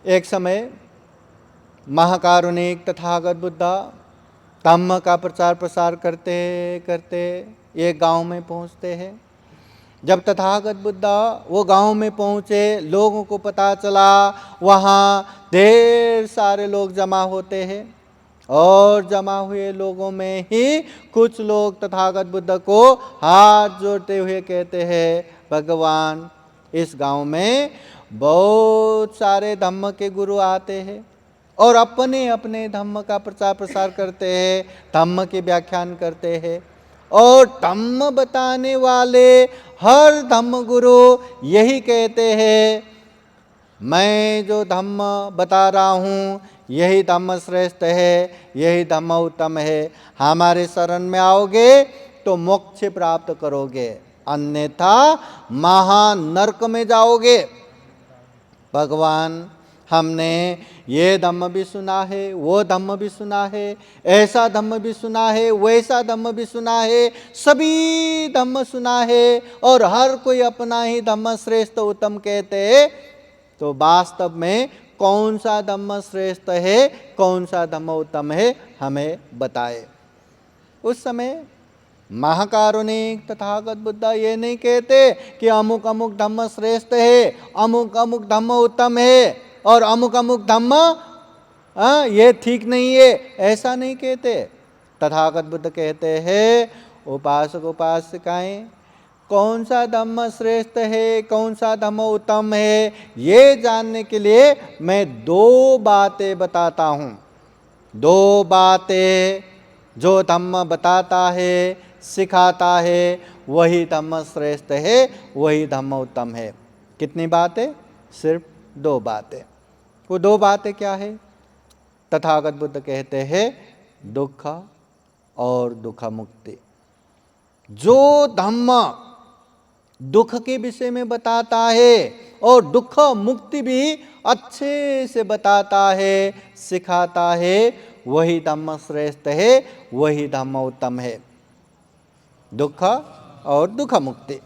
एक समय महाकारुणिक तथागत बुद्ध धम्म का प्रचार प्रसार करते करते एक गांव में पहुंचते हैं। जब तथागत बुद्ध वो गांव में पहुंचे, लोगों को पता चला वहाँ ढेर सारे लोग जमा होते हैं और जमा हुए लोगों में ही कुछ लोग तथागत बुद्ध को हाथ जोड़ते हुए कहते हैं, भगवान इस गांव में बहुत सारे धम्म के गुरु आते हैं और अपने अपने धम्म का प्रचार प्रसार करते हैं, धम्म के व्याख्यान करते हैं और धम्म बताने वाले हर धम्म गुरु यही कहते हैं, मैं जो धम्म बता रहा हूँ यही धम्म श्रेष्ठ है, यही धम्म उत्तम है। हमारे शरण में आओगे तो मोक्ष प्राप्त करोगे, अन्यथा महानरक में जाओगे। भगवान हमने ये धम्म भी सुना है, वो धम्म भी सुना है, ऐसा धम्म भी सुना है, वैसा धम्म भी सुना है, सभी धम्म सुना है और हर कोई अपना ही धम्म श्रेष्ठ उत्तम कहते हैं। तो वास्तव में कौन सा धम्म श्रेष्ठ है, कौन सा धम्म उत्तम है, हमें बताए। उस समय महाकारुणिक तथागत बुद्ध ये नहीं कहते कि अमुक अमुक धम्म श्रेष्ठ है, अमुक अमुक धम्म उत्तम है और अमुक अमुक धम्म ये ठीक नहीं है, ऐसा नहीं कहते। तथागत बुद्ध कहते हैं, उपासक उपासिकाएं कौन सा धम्म श्रेष्ठ है, कौन सा धम्म उत्तम है, ये जानने के लिए मैं दो बातें बताता हूँ। दो बातें जो धम्म बताता है, सिखाता है, वही धम्म श्रेष्ठ है, वही धम्म उत्तम है। कितनी बातें? सिर्फ दो बातें। वो दो बातें क्या है? तथागत बुद्ध कहते हैं दुख और दुख मुक्ति। जो धम्म दुख के विषय में बताता है और दुख मुक्ति भी अच्छे से बताता है, सिखाता है, वही धम्म श्रेष्ठ है, वही धम्म उत्तम है। दुख और दुख मुक्ति।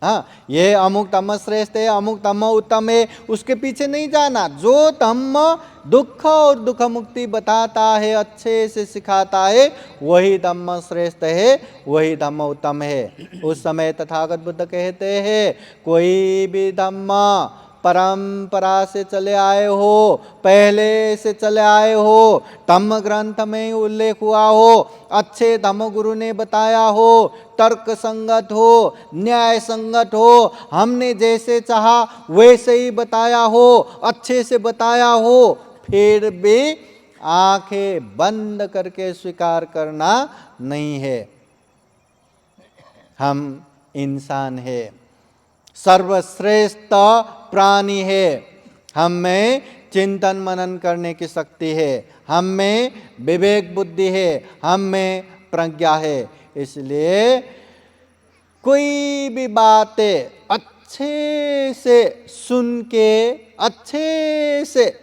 हाँ, ये अमुक धम्म श्रेष्ठ है, अमुक धम्म उत्तम है, उसके पीछे नहीं जाना। जो धम्म दुख और दुख मुक्ति बताता है, अच्छे से सिखाता है, वही धम्म श्रेष्ठ है, वही धम्म उत्तम है। उस समय तथागत बुद्ध कहते हैं, कोई भी धम्म परंपरा से चले आए हो, पहले से चले आए हो, धम्म ग्रंथ में उल्लेख हुआ हो, अच्छे धम्म गुरु ने बताया हो, तर्क संगत हो, न्याय संगत हो, हमने जैसे चाहा वैसे ही बताया हो, अच्छे से बताया हो, फिर भी आंखें बंद करके स्वीकार करना नहीं है। हम इंसान है, सर्वश्रेष्ठ प्राणी है, हम में चिंतन मनन करने की शक्ति है, हम में विवेक बुद्धि है, हम में प्रज्ञा है। इसलिए कोई भी बातें अच्छे से सुन के, अच्छे से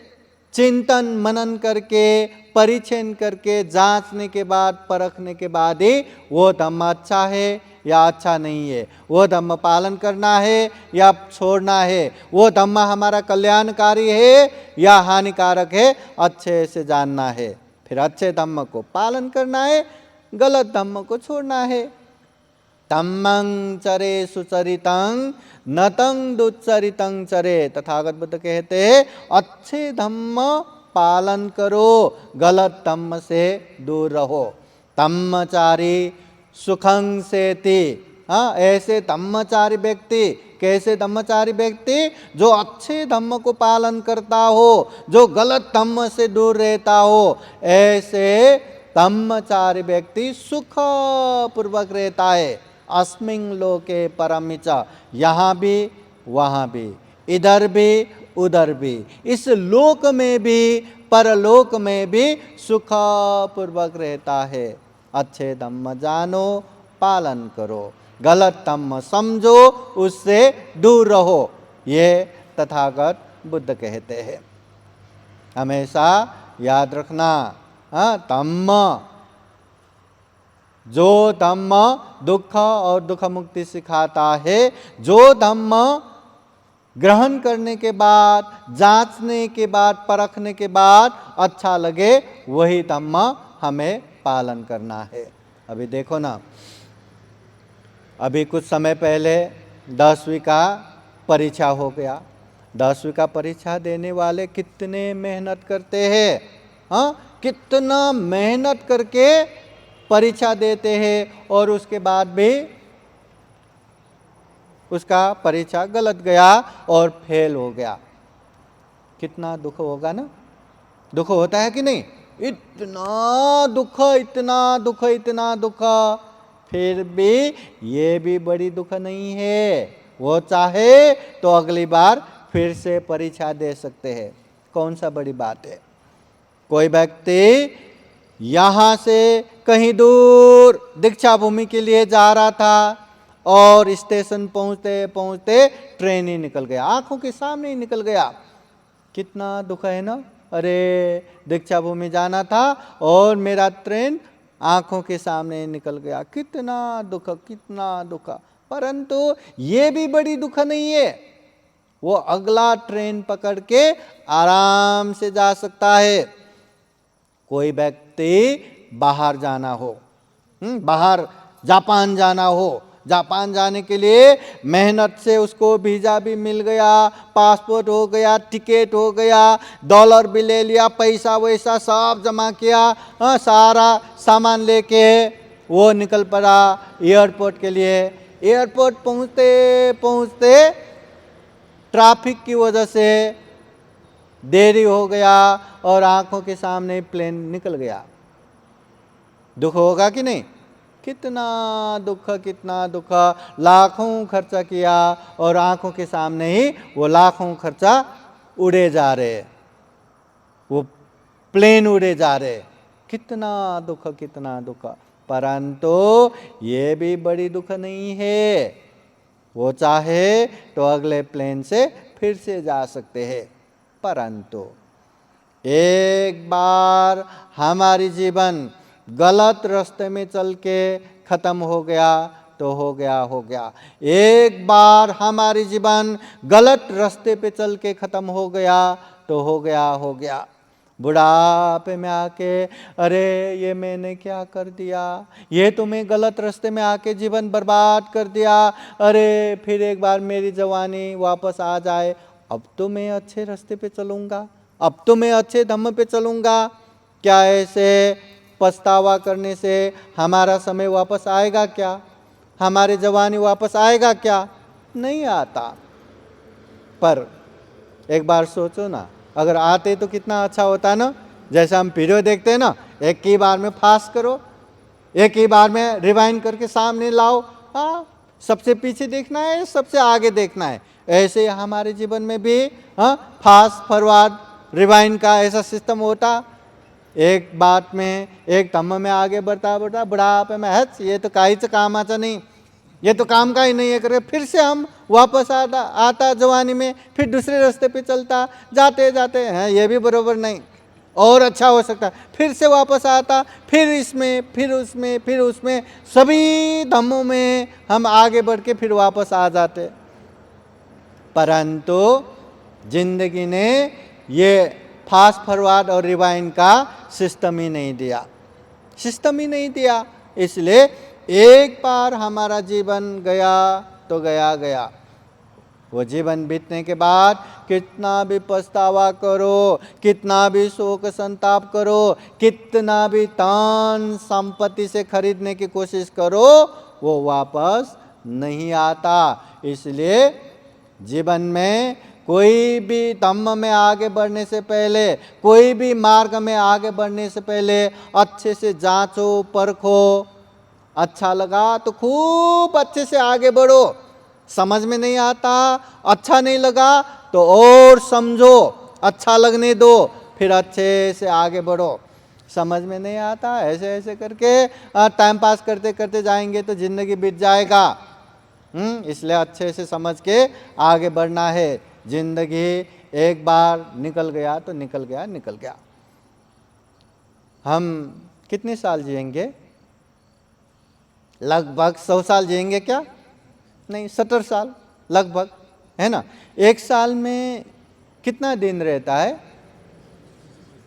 चिंतन मनन करके, परीक्षण करके, जांचने के बाद, परखने के बाद ही वो धम्म अच्छा है या अच्छा नहीं है, वो धम्म पालन करना है या छोड़ना है, वो धम्म हमारा कल्याणकारी है या हानिकारक है, अच्छे से जानना है। फिर अच्छे धम्म को पालन करना है, गलत धम्म को छोड़ना है। धम्मं चरे सुचरितं नतं दुच्चरितं चरे। तथागत बुद्ध कहते हैं, अच्छे धम्म पालन करो, गलत धम्म से दूर रहो। धम्मचारी सुखं सेति। हाँ, ऐसे धम्मचारी व्यक्ति, कैसे धम्मचारी व्यक्ति? जो अच्छे धम्म को पालन करता हो, जो गलत धम्म से दूर रहता हो, ऐसे धम्मचारी व्यक्ति सुख पूर्वक रहता है। अस्मिन् लोके परमिच, यहाँ भी वहाँ भी, इधर भी उधर भी, इस लोक में भी परलोक में भी सुख पूर्वक रहता है। अच्छे धम्म जानो, पालन करो, गलत धम्म समझो, उससे दूर रहो, ये तथागत बुद्ध कहते हैं। हमेशा याद रखना, धम्म, जो धम्म दुख और दुख मुक्ति सिखाता है, जो धम्म ग्रहण करने के बाद, जांचने के बाद, परखने के बाद अच्छा लगे वही धम्म हमें पालन करना है। अभी देखो ना, अभी कुछ समय पहले 10वीं का परीक्षा हो गया। 10वीं का परीक्षा देने वाले कितने मेहनत करते हैं, हाँ, कितना मेहनत करके परीक्षा देते हैं और उसके बाद भी उसका परीक्षा गलत गया और फेल हो गया। कितना दुख होगा ना, दुख होता है कि नहीं? इतना दुख, इतना दुख, इतना दुख, फिर भी ये भी बड़ी दुख नहीं है। वो चाहे तो अगली बार फिर से परीक्षा दे सकते हैं। कौन सा बड़ी बात है? कोई व्यक्ति यहाँ से कहीं दूर दीक्षा भूमि के लिए जा रहा था और स्टेशन पहुंचते पहुंचते ट्रेन ही निकल गया, आंखों के सामने ही निकल गया। कितना दुख है ना। अरे, दीक्षा भूमि जाना था और मेरा ट्रेन आंखों के सामने निकल गया। कितना दुख, कितना दुख। परंतु ये भी बड़ी दुख नहीं है। वो अगला ट्रेन पकड़ के आराम से जा सकता है। कोई व्यक्ति बाहर जाना हो, बाहर जापान जाना हो, जापान जाने के लिए मेहनत से उसको वीज़ा भी मिल गया, पासपोर्ट हो गया, टिकट हो गया, डॉलर भी ले लिया, पैसा वैसा सब जमा किया, सारा सामान लेके वो निकल पड़ा एयरपोर्ट के लिए। एयरपोर्ट पहुंचते पहुंचते ट्रैफिक की वजह से देरी हो गया और आंखों के सामने प्लेन निकल गया। दुख होगा कि नहीं? कितना दुख, कितना दुख। लाखों खर्चा किया और आंखों के सामने ही वो लाखों खर्चा उड़े जा रहे, वो प्लेन उड़े जा रहे। कितना दुख, कितना दुख। परंतु ये भी बड़ी दुख नहीं है। वो चाहे तो अगले प्लेन से फिर से जा सकते हैं। परंतु एक बार हमारी जीवन गलत रास्ते में चल के खत्म हो गया तो हो गया, हो गया। एक बार हमारी जीवन गलत रास्ते पे चल के खत्म हो गया तो हो गया, हो गया। बुढ़ापे में आके अरे ये मैंने क्या कर दिया, ये तो मैं गलत रास्ते में आके जीवन बर्बाद कर दिया। अरे फिर एक बार मेरी जवानी वापस आ जाए, अब तो मैं अच्छे रास्ते पे चलूँगा, अब तो मैं अच्छे धम्म पे चलूँगा। क्या ऐसे पछतावा करने से हमारा समय वापस आएगा क्या? हमारी जवानी वापस आएगा क्या? नहीं आता। पर एक बार सोचो ना, अगर आते तो कितना अच्छा होता ना। जैसे हम वीडियो देखते हैं ना, एक ही बार में फास्ट करो, एक ही बार में रिवाइंड करके सामने लाओ। हाँ, सबसे पीछे देखना है, सबसे आगे देखना है। ऐसे हमारे जीवन में भी फास्ट फॉरवर्ड रिवाइंड का ऐसा सिस्टम होता। एक बात में, एक धम्म में आगे बढ़ता बढ़ता बुढ़ापे में है ये तो काहीच कामाचा नहीं, ये तो काम का ही नहीं है करे, फिर से हम वापस आता जवानी में, फिर दूसरे रास्ते पे चलता, जाते जाते हैं ये भी बरोबर नहीं, और अच्छा हो सकता, फिर से वापस आता, फिर इसमें, फिर उसमें, फिर उसमें, सभी धम्मों में हम आगे बढ़ के फिर वापस आ जाते। परंतु जिंदगी ने ये फास्ट फॉरवर्ड और रिवाइंड का सिस्टम ही नहीं दिया, सिस्टम ही नहीं दिया। इसलिए एक बार हमारा जीवन गया तो गया गया। वो जीवन बीतने के बाद कितना भी पछतावा करो, कितना भी शोक संताप करो, कितना भी धन संपत्ति से खरीदने की कोशिश करो, वो वापस नहीं आता। इसलिए जीवन में कोई भी धम्म में आगे बढ़ने से पहले, कोई भी मार्ग में आगे बढ़ने से पहले अच्छे से जांचो परखो। अच्छा लगा तो खूब अच्छे से आगे बढ़ो, समझ में नहीं आता, अच्छा नहीं लगा तो और समझो, अच्छा लगने दो, फिर अच्छे से आगे बढ़ो। समझ में नहीं आता ऐसे ऐसे करके टाइम पास करते करते जाएंगे तो जिंदगी बीत जाएगा। इसलिए अच्छे से समझ के आगे बढ़ना है। जिंदगी एक बार निकल गया तो निकल गया, निकल गया। हम कितने साल जिएंगे? लगभग 100 साल जिएंगे क्या? नहीं, 70 साल लगभग। है ना। एक साल में कितना दिन रहता है?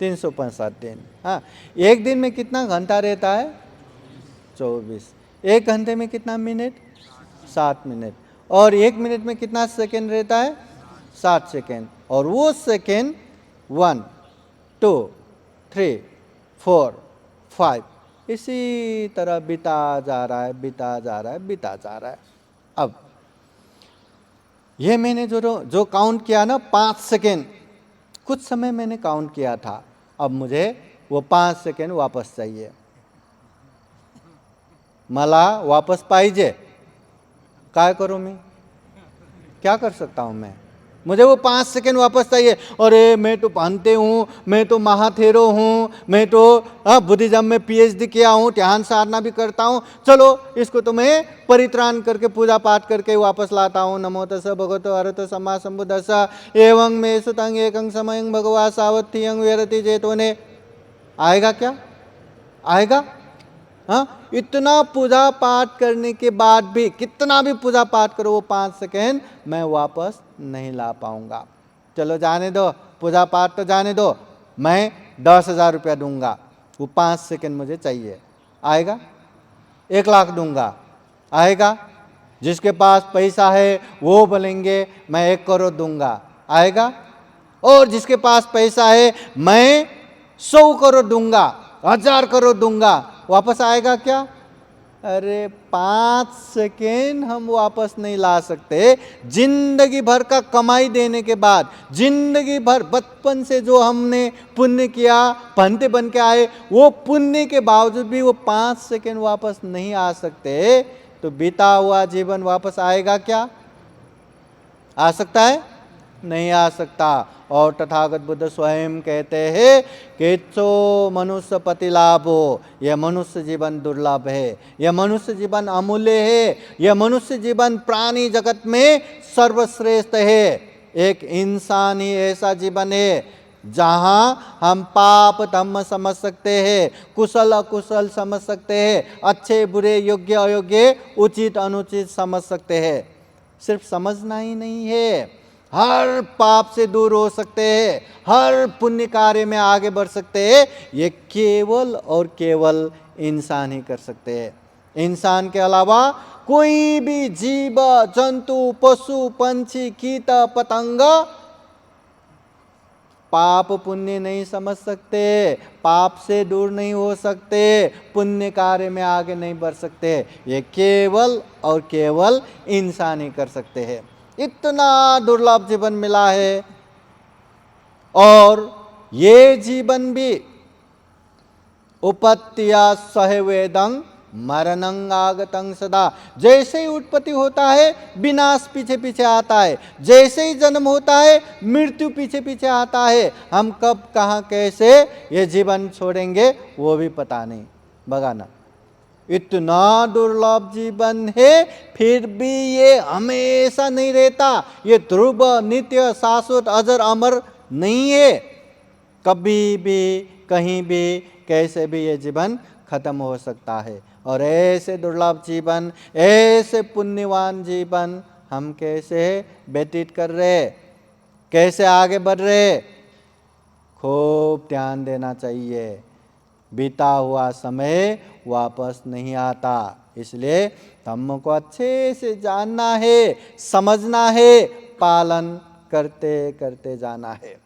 365 दिन। हाँ, एक दिन में कितना घंटा रहता है? 24। एक घंटे में कितना मिनट? 7 मिनट। और एक मिनट में कितना सेकेंड रहता है? 60 सेकेंड। और वो सेकेंड 1, 2, 3, 4, 5 इसी तरह बीता जा रहा है, बीता जा रहा है, बीता जा रहा है। अब ये मैंने जो काउंट किया ना 5 सेकेंड, कुछ समय मैंने काउंट किया था, अब मुझे वो 5 सेकेंड वापस चाहिए। मला वापस पाहिजे, काय करूं मैं? क्या कर सकता हूं मैं? मुझे वो 5 सेकेंड वापस चाहिए। अरे मैं तो भानते हूँ, मैं तो महाथेरो हूँ, मैं तो बुद्धिज्म में PhD किया हूँ, ध्यान साधना भी करता हूँ, चलो इसको तो मैं परित्राण करके पूजा पाठ करके वापस लाता हूँ। नमो तस्सै भगवतो अरहतो सम्मा सम्बुद्धस्सै एवं मे सुतं एकं समयं भगवा सावत्थियं विहरति चेतोने। आएगा क्या? आएगा? हाँ, इतना पूजा पाठ करने के बाद भी, कितना भी पूजा पाठ करो, वो 5 सेकेंड मैं वापस नहीं ला पाऊंगा। चलो जाने दो, पूजा पाठ तो जाने दो, मैं 10,000 रुपया दूंगा, वो 5 सेकेंड मुझे चाहिए। आएगा? 1 लाख दूंगा, आएगा? जिसके पास पैसा है वो बोलेंगे मैं 1 करोड़ दूंगा, आएगा? और जिसके पास पैसा है मैं 100 करोड़ दूंगा, 1000 करोड़ दूंगा, वापस आएगा क्या? अरे 5 सेकेंड हम वापस नहीं ला सकते। जिंदगी भर का कमाई देने के बाद, जिंदगी भर बचपन से जो हमने पुण्य किया, भंते बन के आए, वो पुण्य के बावजूद भी वो 5 सेकेंड वापस नहीं आ सकते। तो बीता हुआ जीवन वापस आएगा क्या? आ सकता है? नहीं आ सकता। और तथागत बुद्ध स्वयं कहते हैं कि तो मनुष्य पति लाभो, यह मनुष्य जीवन दुर्लभ है, यह मनुष्य जीवन अमूल्य है, यह मनुष्य जीवन प्राणी जगत में सर्वश्रेष्ठ है। एक इंसान ही ऐसा जीवन है जहां हम पाप धर्म समझ सकते हैं, कुशल अकुशल समझ सकते हैं, अच्छे बुरे योग्य अयोग्य उचित अनुचित समझ सकते हैं। सिर्फ समझना ही नहीं है, हर पाप से दूर हो सकते हैं, हर पुण्य कार्य में आगे बढ़ सकते हैं। ये केवल और केवल इंसान ही कर सकते हैं। इंसान के अलावा कोई भी जीव जंतु पशु पंछी कीट पतंग पाप पुण्य नहीं समझ सकते, पाप से दूर नहीं हो सकते, पुण्य कार्य में आगे नहीं बढ़ सकते। ये केवल और केवल इंसान ही कर सकते हैं। इतना दुर्लभ जीवन मिला है, और ये जीवन भी उपत्तिया सहवेदं मरणं आगतं सदा। जैसे ही उत्पत्ति होता है विनाश पीछे पीछे आता है, जैसे ही जन्म होता है मृत्यु पीछे पीछे आता है। हम कब कहाँ कैसे ये जीवन छोड़ेंगे वो भी पता नहीं। बगा ना, इतना दुर्लभ जीवन है, फिर भी ये हमेशा नहीं रहता। ये ध्रुव नित्य शाश्वत अजर अमर नहीं है। कभी भी कहीं भी कैसे भी ये जीवन खत्म हो सकता है। और ऐसे दुर्लभ जीवन, ऐसे पुण्यवान जीवन हम कैसे व्यतीत कर रहे, कैसे आगे बढ़ रहे, खूब ध्यान देना चाहिए। बीता हुआ समय वापस नहीं आता, इसलिए धम्म को अच्छे से जानना है, समझना है, पालन करते करते जाना है।